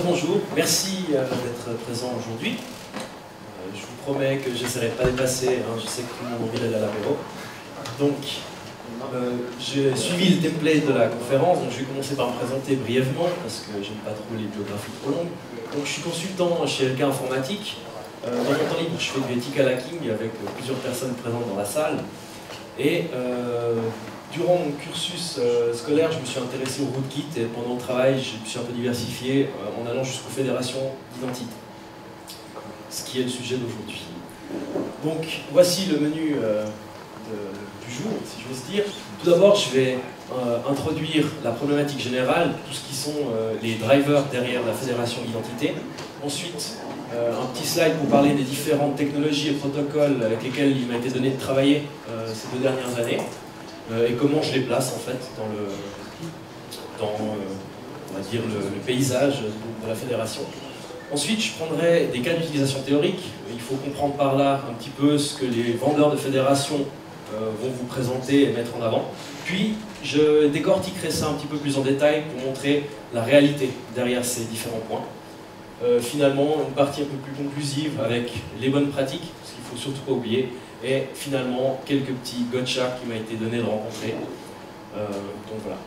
Bonjour, merci d'être présent aujourd'hui. Je vous promets que j'essaierai de ne pas dépasser, je sais que tout le monde a envie d'aller à l'apéro. Donc, j'ai suivi le template de la conférence, donc je vais commencer par me présenter brièvement, parce que j'aime pas trop les biographies trop longues. Donc, je suis consultant chez LK Informatique. Dans mon temps libre, je fais du ethical hacking avec plusieurs personnes présentes dans la salle. Et durant mon cursus scolaire, je me suis intéressé au rootkit et pendant le travail, je me suis un peu diversifié en allant jusqu'aux fédérations d'identité, ce qui est le sujet d'aujourd'hui. Donc voici le menu du jour, si j'ose dire. Tout d'abord, je vais introduire la problématique générale, tout ce qui sont les drivers derrière la fédération d'identité. Ensuite, un petit slide pour parler des différentes technologies et protocoles avec lesquels il m'a été donné de travailler ces 2 dernières années et comment je les place en fait dans on va dire le paysage de la fédération. Ensuite, je prendrai des cas d'utilisation théorique. Il faut comprendre par là un petit peu ce que les vendeurs de fédération vont vous présenter et mettre en avant. Puis, je décortiquerai ça un petit peu plus en détail pour montrer la réalité derrière ces différents points. Finalement, une partie un peu plus conclusive avec les bonnes pratiques, ce qu'il ne faut surtout pas oublier, et finalement quelques petits gotcha qui m'a été donné de rencontrer. Donc voilà.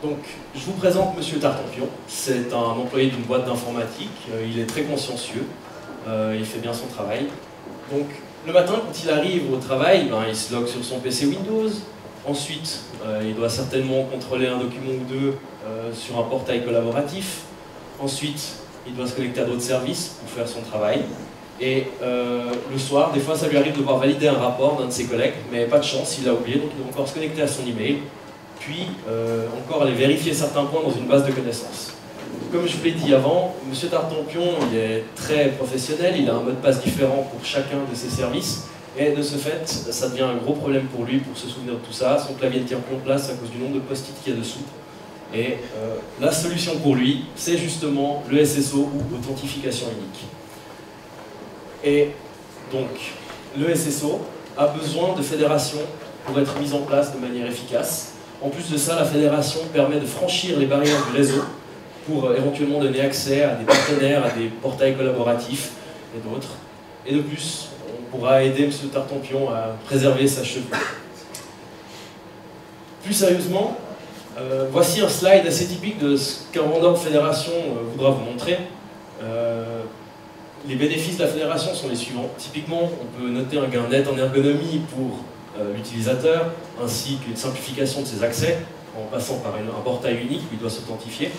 Donc, je vous présente Monsieur Tartampion. C'est un employé d'une boîte d'informatique. Il est très consciencieux. Il fait bien son travail. Donc, le matin, quand il arrive au travail, il se logue sur son PC Windows. Ensuite, il doit certainement contrôler un document ou deux sur un portail collaboratif. Ensuite, il doit se connecter à d'autres services pour faire son travail. Et le soir, des fois, ça lui arrive de devoir valider un rapport d'un de ses collègues, mais pas de chance, il l'a oublié, donc il doit encore se connecter à son email, puis encore aller vérifier certains points dans une base de connaissances. Comme je vous l'ai dit avant, M. Tartampion, il est très professionnel, il a un mot de passe différent pour chacun de ses services, et de ce fait, ça devient un gros problème pour lui, pour se souvenir de tout ça. Son clavier ne tient plus en place à cause du nombre de post-it qu'il y a dessous. Et la solution pour lui, c'est justement le SSO ou authentification unique. Et donc, le SSO a besoin de fédération pour être mise en place de manière efficace. En plus de ça, la fédération permet de franchir les barrières du réseau pour éventuellement donner accès à des partenaires, à des portails collaboratifs et d'autres. Et de plus, on pourra aider M. Tartampion à préserver sa chevelure. Plus sérieusement, voici un slide assez typique de ce qu'un vendeur de fédération voudra vous montrer. Les bénéfices de la fédération sont les suivants. Typiquement, on peut noter un gain net en ergonomie pour l'utilisateur, ainsi qu'une simplification de ses accès, en passant par un portail unique où il doit s'authentifier.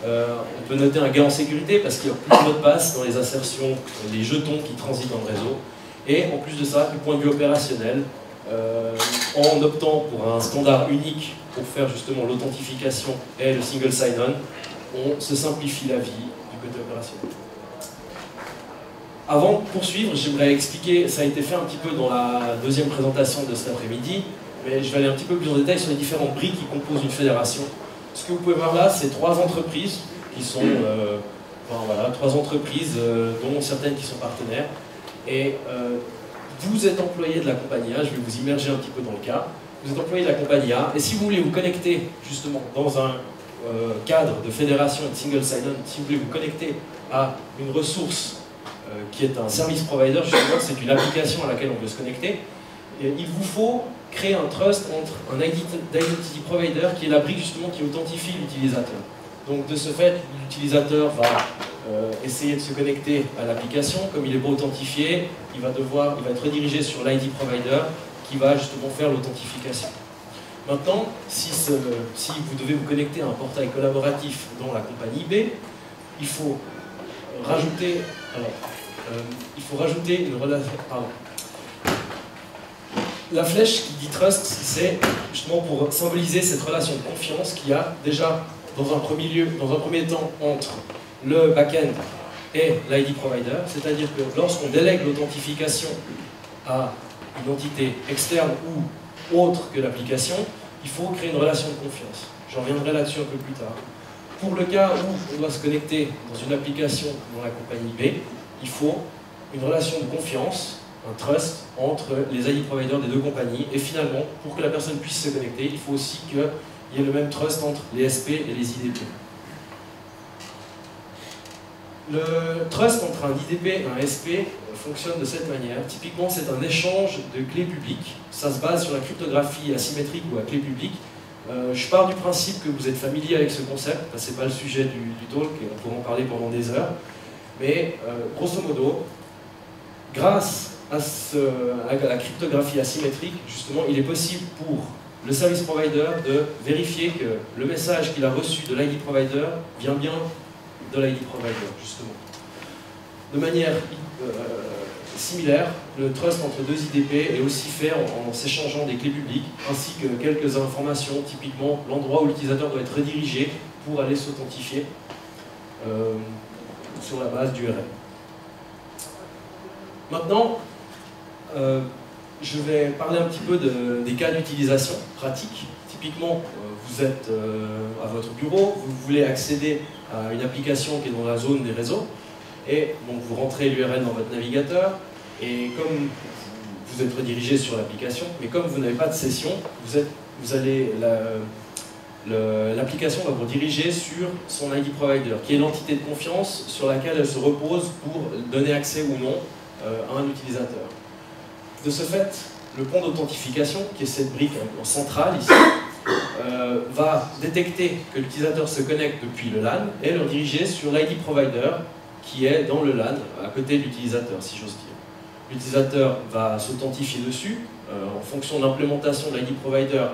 On peut noter un gain en sécurité, parce qu'il y a plus de mots de passe dans les assertions, les jetons qui transitent dans le réseau. Et en plus de ça, du point de vue opérationnel, en optant pour un standard unique pour faire justement l'authentification et le single sign-on, on se simplifie la vie du côté opérationnel. Avant de poursuivre, j'aimerais expliquer, ça a été fait un petit peu dans la deuxième présentation de cet après-midi, mais je vais aller un petit peu plus en détail sur les différentes briques qui composent une fédération. Ce que vous pouvez voir là, c'est 3 entreprises qui sont, voilà, 3 entreprises dont certaines qui sont partenaires. Et vous êtes employé de la compagnie A, je vais vous immerger un petit peu dans le cas. Vous êtes employé de la compagnie A, et si vous voulez vous connecter justement dans un cadre de fédération et de single sign-on, si vous voulez vous connecter à une ressource qui est un service provider, justement, c'est une application à laquelle on peut se connecter, et il vous faut créer un trust entre un identity provider qui est la brique justement qui authentifie l'utilisateur. Donc de ce fait, l'utilisateur va essayer de se connecter à l'application. Comme il n'est pas authentifié, il va être redirigé sur l'ID provider qui va justement faire l'authentification. Maintenant, si vous devez vous connecter à un portail collaboratif dans la compagnie B, il faut rajouter une relation. Pardon. La flèche qui dit trust, c'est justement pour symboliser cette relation de confiance qu'il y a déjà dans un premier temps entre le back-end et l'ID provider, c'est-à-dire que lorsqu'on délègue l'authentification à une entité externe ou autre que l'application, il faut créer une relation de confiance. J'en reviendrai là-dessus un peu plus tard. Pour le cas où on doit se connecter dans une application dans la compagnie B, il faut une relation de confiance, un trust entre les ID providers des 2 compagnies. Et finalement, pour que la personne puisse se connecter, il faut aussi qu'il y ait le même trust entre les SP et les IDP. Le trust entre un IDP et un SP fonctionne de cette manière. Typiquement, c'est un échange de clés publiques. Ça se base sur la cryptographie asymétrique ou à clé publique. Je pars du principe que vous êtes familier avec ce concept. Ce n'est pas le sujet du talk et on pourra en parler pendant des heures. Mais grosso modo, grâce à la cryptographie asymétrique, justement, il est possible pour le service provider de vérifier que le message qu'il a reçu de l'ID provider vient bien de l'ID provider, justement. De manière similaire, le trust entre deux IDP est aussi fait en s'échangeant des clés publiques, ainsi que quelques informations, typiquement l'endroit où l'utilisateur doit être redirigé pour aller s'authentifier sur la base d'URL. Maintenant, je vais parler un petit peu des cas d'utilisation pratiques. Typiquement, vous êtes à votre bureau, vous voulez accéder à une application qui est dans la zone des réseaux, et donc vous rentrez l'URL dans votre navigateur, et comme vous êtes redirigé sur l'application, mais comme vous n'avez pas de session, l'application va vous diriger sur son ID provider, qui est l'entité de confiance sur laquelle elle se repose pour donner accès ou non à un utilisateur. De ce fait, le pont d'authentification, qui est cette brique en centrale ici, va détecter que l'utilisateur se connecte depuis le LAN et le diriger sur l'ID provider qui est dans le LAN, à côté de l'utilisateur, si j'ose dire. L'utilisateur va s'authentifier dessus, en fonction de l'implémentation de l'ID provider,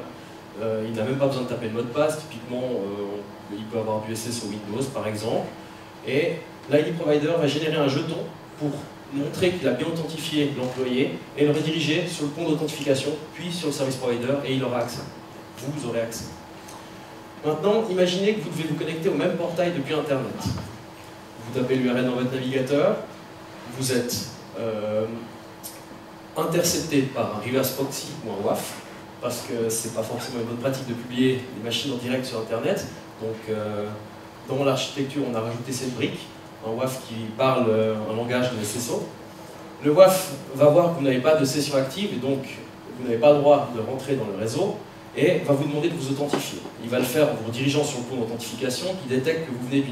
il n'a même pas besoin de taper le mot de passe, typiquement il peut avoir du SSO Windows par exemple, et l'ID provider va générer un jeton pour montrer qu'il a bien authentifié l'employé et le rediriger sur le pont d'authentification, puis sur le service provider, et il aura accès. Vous aurez accès. Maintenant, imaginez que vous devez vous connecter au même portail depuis Internet. Vous tapez l'URL dans votre navigateur, vous êtes intercepté par un reverse proxy ou un WAF, parce que c'est pas forcément une bonne pratique de publier des machines en direct sur Internet. Donc, dans l'architecture, on a rajouté cette brique, un WAF qui parle un langage de SSO. Le WAF va voir que vous n'avez pas de session active et donc vous n'avez pas le droit de rentrer dans le réseau et va vous demander de vous authentifier. Il va le faire en vous dirigeant sur le pont d'authentification qui détecte que vous venez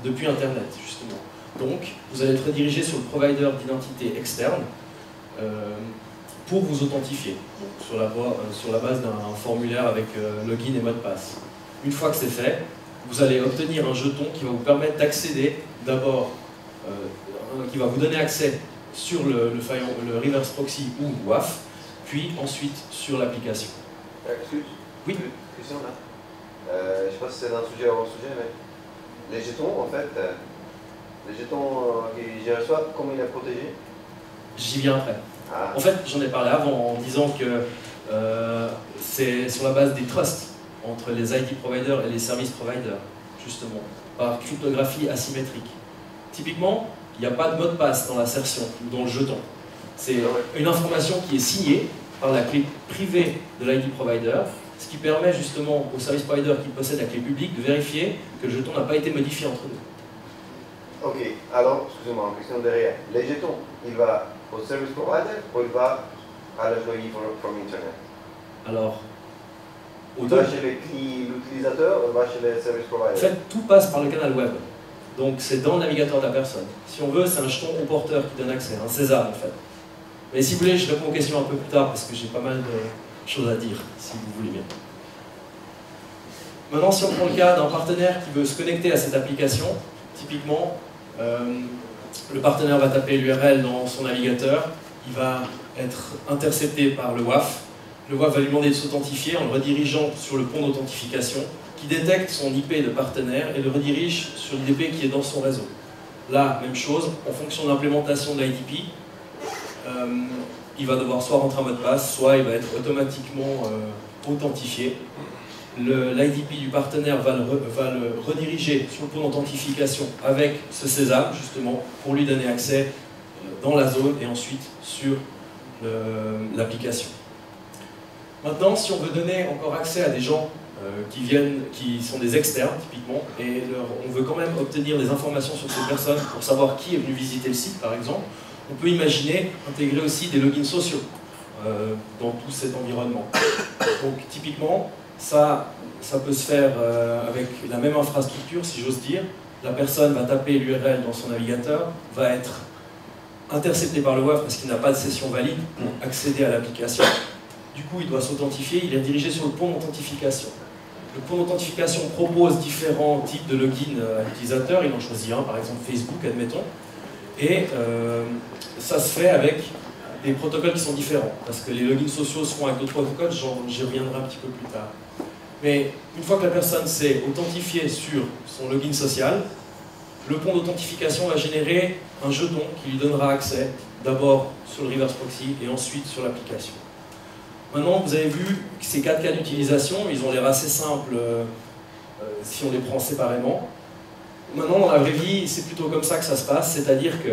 depuis Internet, justement. Donc, vous allez être redirigé sur le provider d'identité externe pour vous authentifier, donc sur la base d'un formulaire avec login et mot de passe. Une fois que c'est fait, vous allez obtenir un jeton qui va vous permettre d'accéder d'abord, qui va vous donner accès sur le reverse proxy ou WAF, puis ensuite sur l'application. Excuse. Oui. Question là. Je ne sais pas si c'est d'un sujet hors sujet, mais les jetons, en fait, les jetons que j'ai reçus, comment il est protégé? J'y viens après. Ah. En fait, j'en ai parlé avant en disant que c'est sur la base des trusts entre les ID providers et les service providers, justement, par cryptographie asymétrique. Typiquement, il n'y a pas de mot de passe dans l'assertion ou dans le jeton. C'est une information qui est signée par la clé privée de l'ID provider, ce qui permet justement au service provider qui possède la clé publique de vérifier que le jeton n'a pas été modifié entre nous. Ok, alors, excusez-moi, en question derrière. Les jetons, il va au service provider ou il va à l'employé from Internet? Alors, il va chez l'utilisateur ou il va chez le service provider? En fait, tout passe par le canal web. Donc c'est dans le navigateur de la personne. Si on veut, c'est un jeton au porteur qui donne accès, un sésame en fait. Mais si vous voulez, je réponds aux questions un peu plus tard parce que j'ai pas mal de choses à dire, si vous voulez bien. Maintenant, si on prend le cas d'un partenaire qui veut se connecter à cette application, typiquement, le partenaire va taper l'URL dans son navigateur, il va être intercepté par le WAF. Le WAF va lui demander de s'authentifier en le redirigeant sur le pont d'authentification qui détecte son IP de partenaire et le redirige sur l'IDP qui est dans son réseau. Là, même chose, en fonction de l'implémentation de l'IDP, il va devoir soit rentrer un mot de passe, soit il va être automatiquement authentifié. L'IDP du partenaire va le rediriger sur le pont d'authentification avec ce sésame, justement, pour lui donner accès dans la zone et ensuite sur l'application. Maintenant, si on veut donner encore accès à des gens qui sont des externes, typiquement, et on veut quand même obtenir des informations sur ces personnes pour savoir qui est venu visiter le site, par exemple, on peut imaginer intégrer aussi des logins sociaux dans tout cet environnement. Donc, typiquement, ça peut se faire avec la même infrastructure, si j'ose dire, la personne va taper l'URL dans son navigateur, va être intercepté par le WAF parce qu'il n'a pas de session valide pour accéder à l'application. Du coup, il doit s'authentifier, il est dirigé sur le pont d'authentification. Le pont d'authentification propose différents types de login à l'utilisateur, il en choisit un, par exemple Facebook, admettons, et ça se fait avec des protocoles qui sont différents, parce que les logins sociaux seront avec d'autres protocoles, j'y reviendrai un petit peu plus tard. Mais une fois que la personne s'est authentifiée sur son login social, le pont d'authentification va générer un jeton qui lui donnera accès d'abord sur le reverse proxy et ensuite sur l'application. Maintenant, vous avez vu que ces 4 cas d'utilisation, ils ont l'air assez simples si on les prend séparément. Maintenant, dans la vraie vie, c'est plutôt comme ça que ça se passe, c'est-à-dire que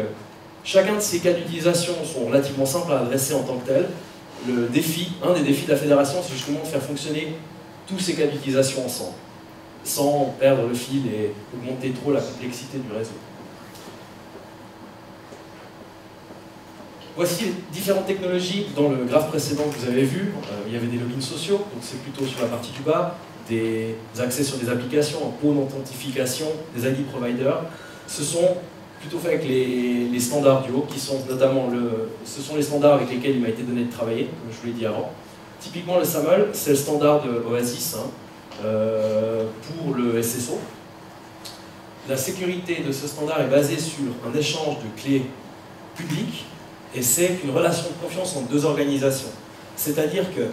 chacun de ces cas d'utilisation sont relativement simples à adresser en tant que tel. Un des défis de la fédération, c'est justement de faire fonctionner tous ces cas d'utilisation ensemble, sans perdre le fil et augmenter trop la complexité du réseau. Voici les différentes technologies. Dans le graphe précédent que vous avez vu, il y avait des logins sociaux, donc c'est plutôt sur la partie du bas, des accès sur des applications, un pôle d'authentification, des ID providers. Ce sont plutôt fait avec les standards Duo, qui sont notamment ce sont les standards avec lesquels il m'a été donné de travailler, comme je vous l'ai dit avant. Typiquement, le SAML, c'est le standard de Oasis pour le SSO. La sécurité de ce standard est basée sur un échange de clés publiques, et c'est une relation de confiance entre 2 organisations. C'est-à-dire que,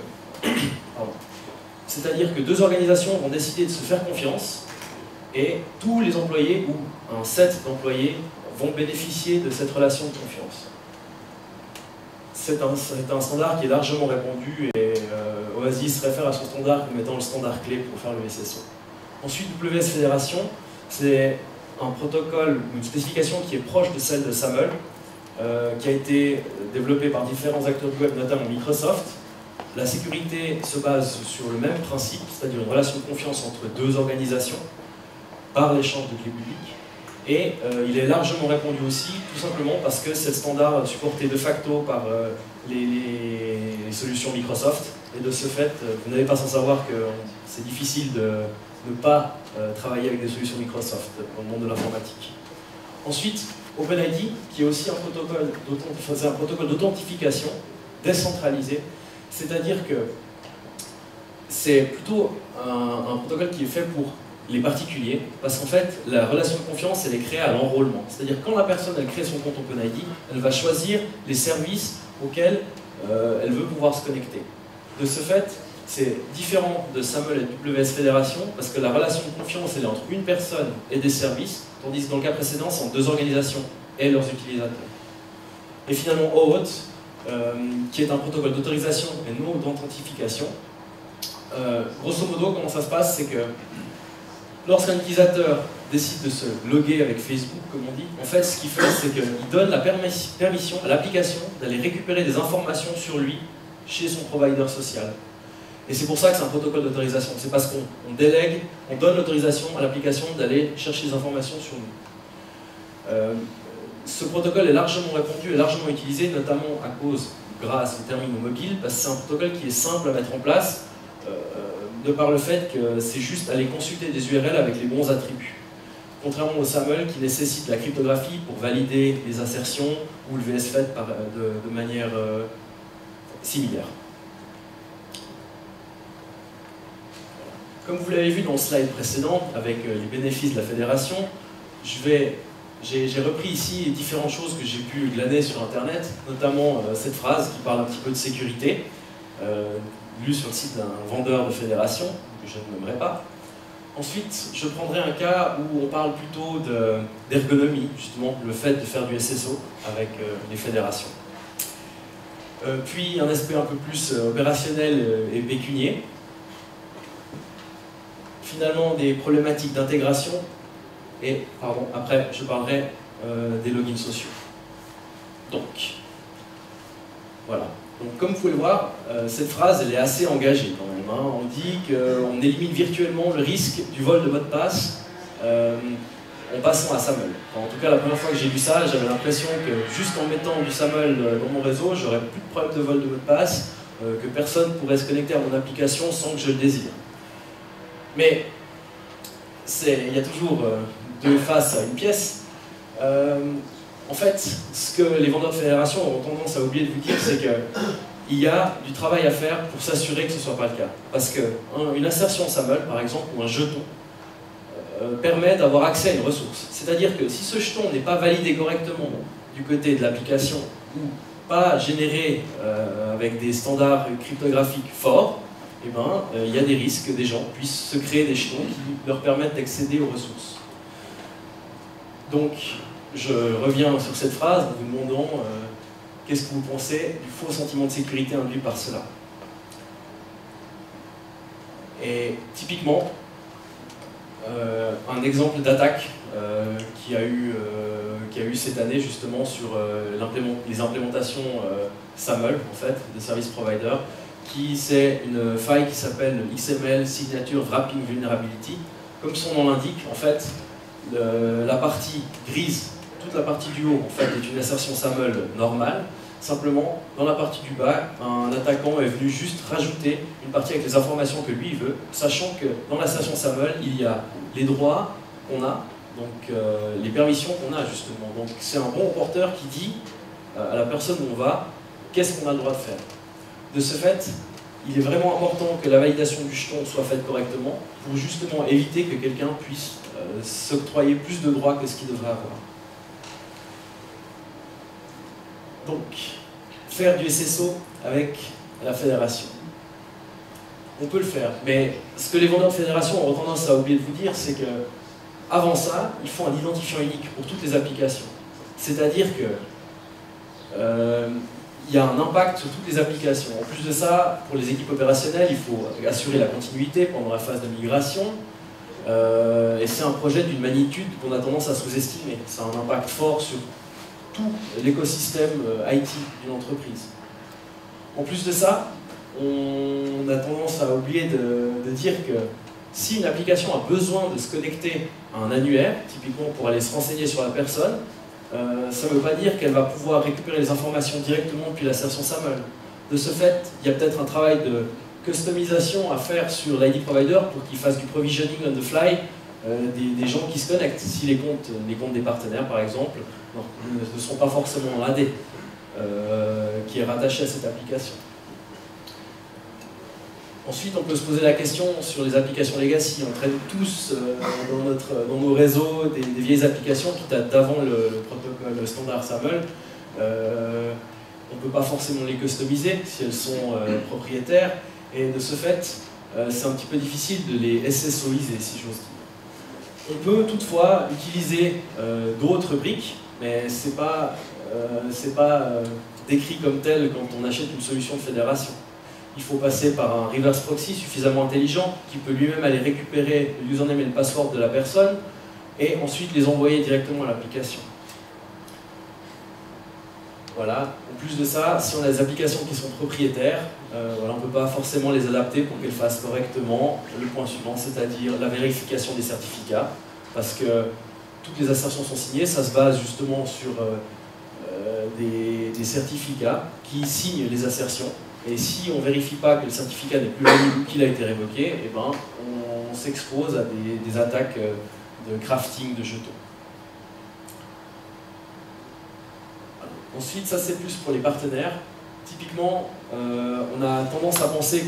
deux organisations vont décider de se faire confiance, et tous les employés, ou un set d'employés, vont bénéficier de cette relation de confiance. C'est un standard qui est largement répandu, et Oasis réfère à ce standard comme étant le standard clé pour faire le SSO. Ensuite, WS Fédération, c'est un protocole, une spécification qui est proche de celle de SAML, qui a été développé par différents acteurs du web, notamment Microsoft. La sécurité se base sur le même principe, c'est-à-dire une relation de confiance entre 2 organisations par l'échange de clés publiques. Et il est largement répandu aussi, tout simplement parce que c'est le standard supporté de facto par les solutions Microsoft. Et de ce fait, vous n'avez pas sans savoir que c'est difficile de ne pas travailler avec des solutions Microsoft dans le monde de l'informatique. Ensuite, OpenID, qui est aussi un protocole d'authentification décentralisé, c'est-à-dire que c'est plutôt un protocole qui est fait pour les particuliers, parce qu'en fait, la relation de confiance, elle est créée à l'enrôlement. C'est-à-dire quand la personne, elle crée son compte OpenID, elle va choisir les services auxquels elle veut pouvoir se connecter. De ce fait, c'est différent de SAML et WS Fédération, parce que la relation de confiance, elle est entre une personne et des services, tandis que dans le cas précédent, c'est entre 2 organisations et leurs utilisateurs. Et finalement, OAuth, qui est un protocole d'autorisation et non d'authentification. Grosso modo, comment ça se passe, c'est que lorsqu'un utilisateur décide de se loguer avec Facebook, comme on dit, en fait, ce qu'il fait, c'est qu'il donne la permission à l'application d'aller récupérer des informations sur lui chez son provider social. Et c'est pour ça que c'est un protocole d'autorisation. C'est parce qu'on délègue, on donne l'autorisation à l'application d'aller chercher des informations sur nous. Ce protocole est largement répandu et largement utilisé, notamment grâce aux terminaux mobiles, parce que c'est un protocole qui est simple à mettre en place, de par le fait que c'est juste aller consulter des URL avec les bons attributs. Contrairement au SAML qui nécessite la cryptographie pour valider les assertions ou le VSFET de manière similaire. Comme vous l'avez vu dans le slide précédent, avec les bénéfices de la fédération, j'ai repris ici différentes choses que j'ai pu glaner sur Internet, notamment cette phrase qui parle un petit peu de sécurité, lue sur le site d'un vendeur de fédération, que je ne nommerai pas. Ensuite, je prendrai un cas où on parle plutôt d'ergonomie, justement, le fait de faire du SSO avec les fédérations. Puis un aspect un peu plus opérationnel et pécunier. Finalement, des problématiques d'intégration. Et, après, je parlerai des logins sociaux. Donc, voilà. Donc, comme vous pouvez le voir, cette phrase, elle est assez engagée quand même. Hein. On dit qu'on élimine virtuellement le risque du vol de mot de passe en passant à SAML. Enfin, en tout cas, la première fois que j'ai lu ça, j'avais l'impression que juste en mettant du SAML dans mon réseau, j'aurais plus de problème de vol de mot de passe, que personne pourrait se connecter à mon application sans que je le désire. Mais il y a toujours deux faces à une pièce. En fait, ce que les vendeurs de fédération ont tendance à oublier de vous dire, c'est qu'il y a du travail à faire pour s'assurer que ce ne soit pas le cas. Parce qu'une insertion SAML, par exemple, ou un jeton, permet d'avoir accès à une ressource. C'est-à-dire que si ce jeton n'est pas validé correctement du côté de l'application, ou pas généré avec des standards cryptographiques forts, eh ben, y a des risques que des gens puissent se créer des jetons qui leur permettent d'accéder aux ressources. Donc, je reviens sur cette phrase en vous demandant qu'est-ce que vous pensez du faux sentiment de sécurité induit par cela. Et typiquement, un exemple d'attaque qui a eu cette année justement sur les implémentations SAML, en fait, de Service Provider, c'est une faille qui s'appelle XML Signature Wrapping Vulnerability. Comme son nom l'indique, en fait, la partie grise, toute la partie du haut, en fait, est une assertion SAML normale. Simplement, dans la partie du bas, un attaquant est venu juste rajouter une partie avec les informations que lui veut, sachant que dans l'assertion SAML, il y a les droits qu'on a, donc les permissions qu'on a justement. Donc c'est un bon porteur qui dit à la personne où on va, qu'est-ce qu'on a le droit de faire. De ce fait, il est vraiment important que la validation du jeton soit faite correctement pour justement éviter que quelqu'un puisse s'octroyer plus de droits que ce qu'il devrait avoir. Donc, faire du SSO avec la fédération. On peut le faire, mais ce que les vendeurs de fédération ont tendance à oublier de vous dire, c'est que avant ça, il faut un identifiant unique pour toutes les applications. C'est-à-dire que il y a un impact sur toutes les applications. En plus de ça, pour les équipes opérationnelles, il faut assurer la continuité pendant la phase de migration. Et c'est un projet d'une magnitude qu'on a tendance à sous-estimer. Ça a un impact fort sur tout l'écosystème IT d'une entreprise. En plus de ça, on a tendance à oublier de dire que si une application a besoin de se connecter à un annuaire, typiquement pour aller se renseigner sur la personne, ça ne veut pas dire qu'elle va pouvoir récupérer les informations directement depuis l'assertion SAML. De ce fait, il y a peut-être un travail de customisation à faire sur l'ID Provider pour qu'il fasse du provisioning on the fly des gens qui se connectent. Si les comptes des partenaires, par exemple, ne sont pas forcément l'AD qui est rattaché à cette application. Ensuite, on peut se poser la question sur les applications legacy. On traîne tous dans nos réseaux des vieilles applications qui datent d'avant le protocole standard SAML. On ne peut pas forcément les customiser si elles sont propriétaires. Et de ce fait, c'est un petit peu difficile de les SSOiser, si j'ose dire. On peut toutefois utiliser d'autres briques, mais ce n'est pas décrit comme tel quand on achète une solution de fédération. Il faut passer par un reverse proxy suffisamment intelligent qui peut lui-même aller récupérer le username et le password de la personne et ensuite les envoyer directement à l'application. Voilà. En plus de ça, si on a des applications qui sont propriétaires, on ne peut pas forcément les adapter pour qu'elles fassent correctement le point suivant, c'est-à-dire la vérification des certificats, parce que toutes les assertions sont signées, ça se base justement sur des certificats qui signent les assertions. Et si on ne vérifie pas que le certificat n'est plus valide ou qu'il a été révoqué, eh ben, on s'expose à des attaques de crafting de jetons. Ensuite, ça c'est plus pour les partenaires. Typiquement, on a tendance à penser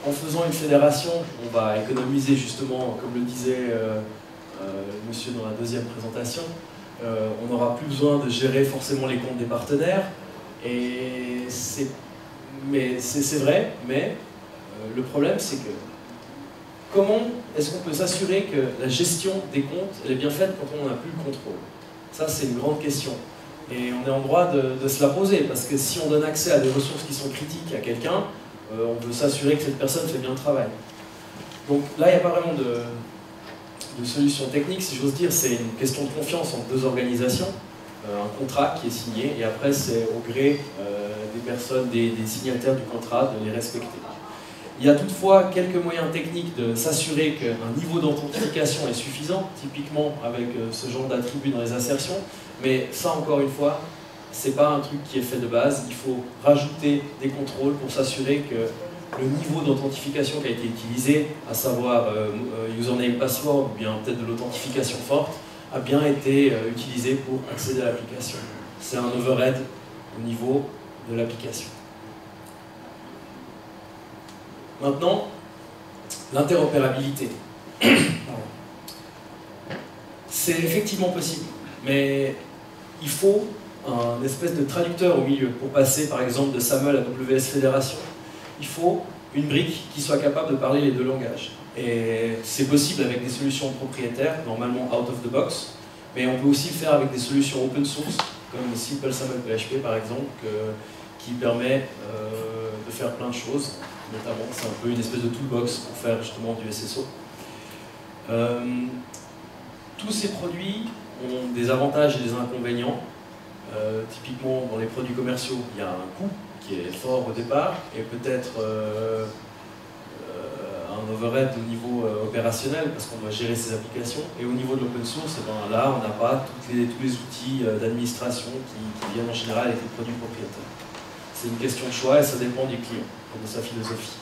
qu'en faisant une fédération, on va économiser justement, comme le disait monsieur dans la deuxième présentation, on n'aura plus besoin de gérer forcément les comptes des partenaires. Et c'est vrai, mais le problème c'est que comment est-ce qu'on peut s'assurer que la gestion des comptes elle est bien faite quand on n'a plus le contrôle? Ça c'est une grande question. Et on est en droit de se la poser, parce que si on donne accès à des ressources qui sont critiques à quelqu'un, on veut s'assurer que cette personne fait bien le travail. Donc là, il n'y a pas vraiment de solution technique, si j'ose dire, c'est une question de confiance entre deux organisations, un contrat qui est signé, et après c'est au gré des personnes, des signataires du contrat, de les respecter. Il y a toutefois quelques moyens techniques de s'assurer qu'un niveau d'authentification est suffisant, typiquement avec ce genre d'attributs dans les assertions, mais ça encore une fois, c'est pas un truc qui est fait de base, il faut rajouter des contrôles pour s'assurer que le niveau d'authentification qui a été utilisé, à savoir username, password, ou bien peut-être de l'authentification forte, a bien été utilisé pour accéder à l'application. C'est un overhead au niveau de l'application. Maintenant, l'interopérabilité. C'est effectivement possible, mais il faut un espèce de traducteur au milieu pour passer par exemple de SAML à WS Fédération. Il faut une brique qui soit capable de parler les deux langages. Et c'est possible avec des solutions propriétaires, normalement out of the box, mais on peut aussi le faire avec des solutions open source, comme SimpleSAML PHP par exemple, qui permet de faire plein de choses. Notamment, c'est un peu une espèce de toolbox pour faire justement du SSO. Tous ces produits ont des avantages et des inconvénients. Typiquement, dans les produits commerciaux, il y a un coût qui est fort au départ, et peut-être un overhead au niveau opérationnel, parce qu'on doit gérer ces applications. Et au niveau de l'open source, et ben là, on n'a pas tous les outils d'administration qui viennent en général avec les produits propriétaires. C'est une question de choix et ça dépend du client, de sa philosophie.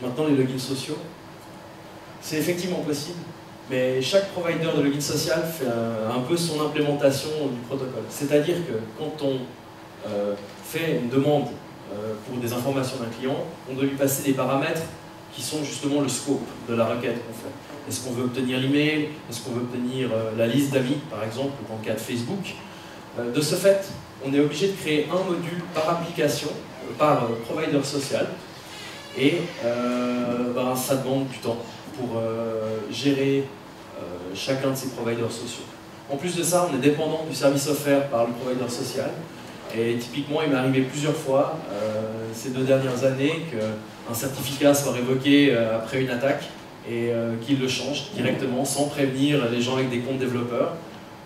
Maintenant, les logins sociaux, c'est effectivement possible, mais chaque provider de login social fait un peu son implémentation du protocole. C'est-à-dire que quand on fait une demande pour des informations d'un client, on doit lui passer des paramètres qui sont justement le scope de la requête qu'on fait. Est-ce qu'on veut obtenir l'email? Est-ce qu'on veut obtenir la liste d'amis, par exemple, dans le cas de Facebook? De ce fait, on est obligé de créer un module par application, par provider social, et ça demande du temps pour gérer chacun de ces providers sociaux. En plus de ça, on est dépendant du service offert par le provider social, et typiquement, il m'est arrivé plusieurs fois ces 2 dernières années qu'un certificat soit révoqué après une attaque et qu'il le change directement sans prévenir les gens avec des comptes développeurs,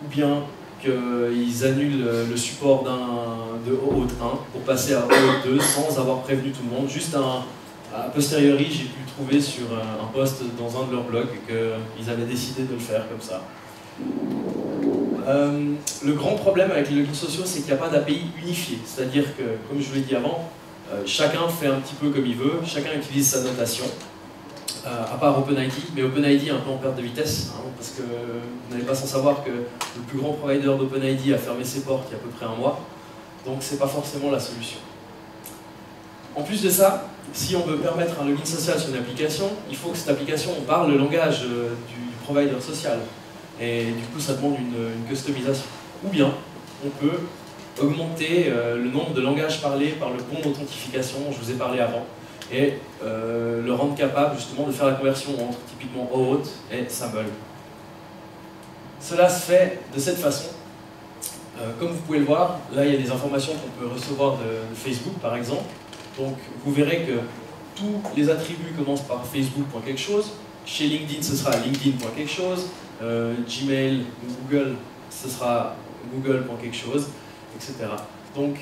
ou bien qu'ils annulent le support de OAuth 1 pour passer à OAuth 2 sans avoir prévenu tout le monde. Juste a posteriori, j'ai pu trouver sur un post dans un de leurs blogs qu'ils avaient décidé de le faire comme ça. Le grand problème avec les logins sociaux, c'est qu'il n'y a pas d'API unifié. C'est-à-dire que, comme je vous l'ai dit avant, chacun fait un petit peu comme il veut, chacun utilise sa notation, à part OpenID, mais OpenID est un peu en perte de vitesse, hein, parce que vous n'allez pas sans savoir que le plus grand provider d'OpenID a fermé ses portes il y a à peu près 1 mois, donc c'est pas forcément la solution. En plus de ça, si on veut permettre un login social sur une application, il faut que cette application parle le langage du provider social. Et du coup, ça demande une customisation. Ou bien, on peut augmenter le nombre de langages parlés par le pont d'authentification dont je vous ai parlé avant, et le rendre capable justement de faire la conversion entre typiquement OAuth et SAML. Cela se fait de cette façon. Comme vous pouvez le voir, là il y a des informations qu'on peut recevoir de Facebook par exemple. Donc vous verrez que tous les attributs commencent par Facebook.quelque chose. Chez LinkedIn, ce sera LinkedIn.quelque chose. Gmail ou Google, ce sera Google.quelque chose, etc. Donc,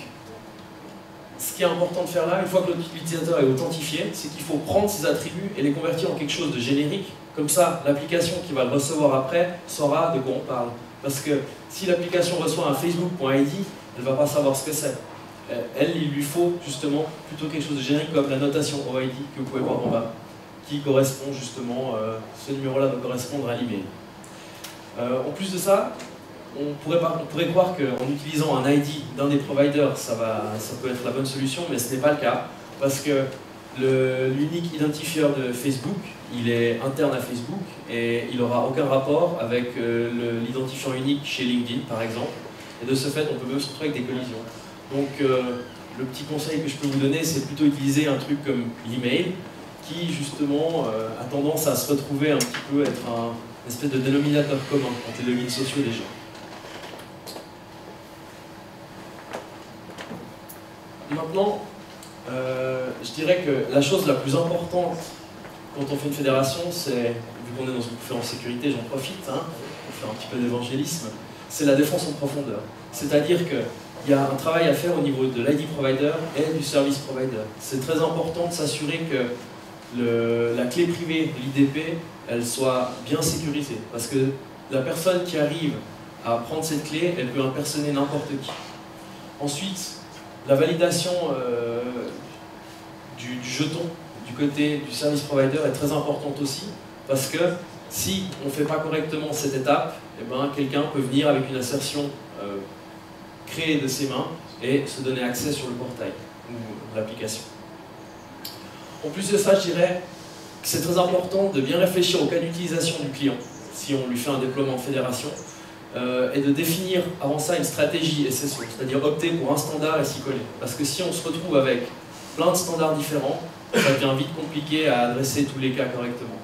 ce qui est important de faire là, une fois que l'utilisateur est authentifié, c'est qu'il faut prendre ces attributs et les convertir en quelque chose de générique. Comme ça, l'application qui va le recevoir après saura de quoi on parle. Parce que si l'application reçoit un Facebook.id, elle ne va pas savoir ce que c'est. Elle, il lui faut justement plutôt quelque chose de générique comme la notation OID que vous pouvez voir en bas, qui correspond justement, ce numéro-là doit correspondre à l'email. En plus de ça, on pourrait croire qu'en utilisant un ID d'un des providers, ça peut être la bonne solution, mais ce n'est pas le cas, parce que l'unique identifieur de Facebook, il est interne à Facebook, et il n'aura aucun rapport avec l'identifiant unique chez LinkedIn, par exemple, et de ce fait, on peut même se retrouver avec des collisions. Donc, le petit conseil que je peux vous donner, c'est plutôt utiliser un truc comme l'email, qui justement a tendance à se retrouver un petit peu, être une espèce de dénominateur commun entre les logins sociaux des gens. Maintenant, je dirais que la chose la plus importante quand on fait une fédération, c'est, vu qu'on est dans une conférence sécurité, j'en profite, hein, pour faire un petit peu d'évangélisme, c'est la défense en profondeur. C'est-à-dire qu'il y a un travail à faire au niveau de l'ID provider et du service provider. C'est très important de s'assurer que la clé privée de l'IDP, elle soit bien sécurisée. Parce que la personne qui arrive à prendre cette clé, elle peut impersoner n'importe qui. Ensuite, la validation du jeton du côté du service provider est très importante aussi, parce que Si on ne fait pas correctement cette étape, eh ben, quelqu'un peut venir avec une assertion créée de ses mains et se donner accès sur le portail ou l'application. En plus de ça, je dirais que c'est très important de bien réfléchir au cas d'utilisation du client, si on lui fait un déploiement en fédération, et de définir avant ça une stratégie SSO, c'est-à-dire opter pour un standard et s'y coller. Parce que si on se retrouve avec plein de standards différents, ça devient vite compliqué à adresser tous les cas correctement.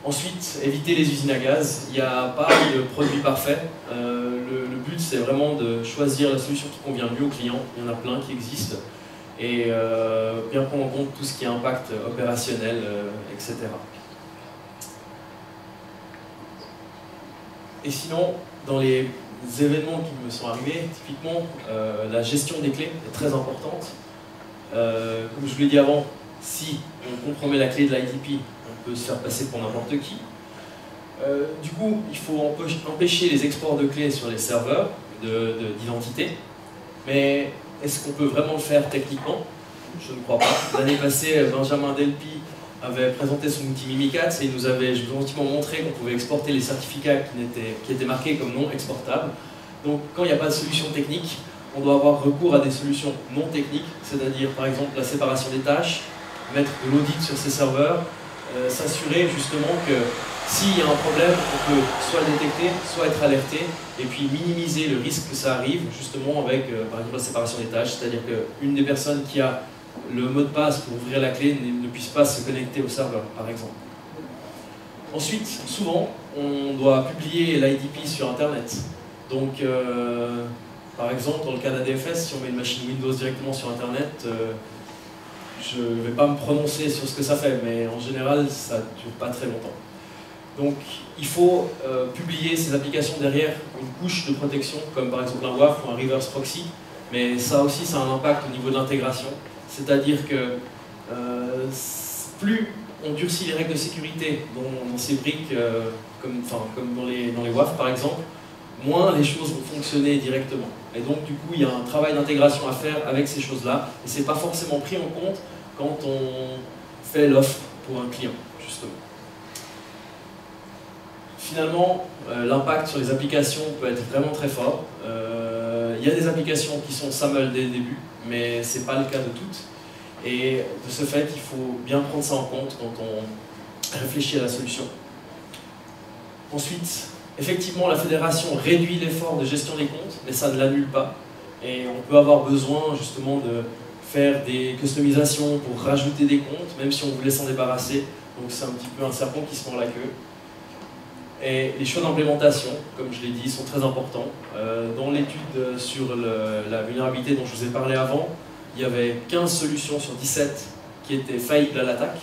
Ensuite, éviter les usines à gaz. Il n'y a pas de produit parfait. Le but, c'est vraiment de choisir la solution qui convient mieux au client. Il y en a plein qui existent. Et bien prendre en compte tout ce qui est impact opérationnel, etc. Et sinon, dans les événements qui me sont arrivés, typiquement, la gestion des clés est très importante. Comme je vous l'ai dit avant, si on compromet la clé de l'IDP, on peut se faire passer pour n'importe qui. Du coup, il faut empêcher les exports de clés sur les serveurs d'identité. Mais est-ce qu'on peut vraiment le faire techniquement? Je ne crois pas. L'année passée, Benjamin Delpy avait présenté son outil Mimikatz et il nous avait gentiment montré qu'on pouvait exporter les certificats qui étaient marqués comme non exportables. Donc quand il n'y a pas de solution technique, on doit avoir recours à des solutions non techniques, c'est-à-dire par exemple la séparation des tâches, mettre de l'audit sur ces serveurs, s'assurer justement que s'il y a un problème, on peut soit le détecter, soit être alerté, et puis minimiser le risque que ça arrive, justement avec par exemple la séparation des tâches, c'est-à-dire qu'une des personnes qui a le mot de passe pour ouvrir la clé ne puisse pas se connecter au serveur, par exemple. Ensuite, souvent, on doit publier l'IDP sur Internet. Donc, par exemple, dans le cas d'ADFS, si on met une machine Windows directement sur Internet, je ne vais pas me prononcer sur ce que ça fait, mais en général, ça ne dure pas très longtemps. Donc, il faut publier ces applications derrière une couche de protection, comme par exemple un WAF ou un reverse proxy, mais ça aussi, ça a un impact au niveau de l'intégration. C'est-à-dire que plus on durcit les règles de sécurité dans ces briques, comme dans les WAF par exemple, moins les choses vont fonctionner directement. Et donc du coup, il y a un travail d'intégration à faire avec ces choses-là, et ce n'est pas forcément pris en compte quand on fait l'offre pour un client, justement. Finalement, l'impact sur les applications peut être vraiment très fort. Il y a des applications qui sont SAML dès le début, mais ce n'est pas le cas de toutes. Et de ce fait, il faut bien prendre ça en compte quand on réfléchit à la solution. Ensuite, effectivement, la fédération réduit l'effort de gestion des comptes, mais ça ne l'annule pas. Et on peut avoir besoin justement de faire des customisations pour rajouter des comptes, même si on voulait s'en débarrasser. Donc c'est un petit peu un serpent qui se mord la queue. Et les choix d'implémentation, comme je l'ai dit, sont très importants. Dans l'étude sur la vulnérabilité dont je vous ai parlé avant, il y avait 15 solutions sur 17 qui étaient faillibles à l'attaque.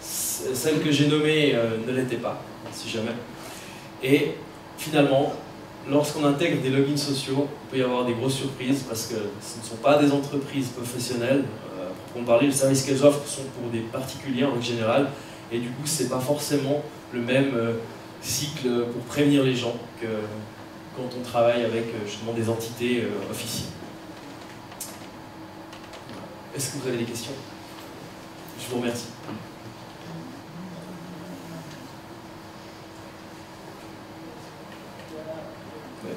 Celle que j'ai nommée ne l'était pas, si jamais. Et finalement, lorsqu'on intègre des logins sociaux, il peut y avoir des grosses surprises parce que ce ne sont pas des entreprises professionnelles. Pour parler, les services qu'elles offrent sont pour des particuliers en règle générale. Et du coup, ce n'est pas forcément le même cycle pour prévenir les gens que quand on travaille avec justement des entités officielles. Est-ce que vous avez des questions? Je vous remercie. Ouais.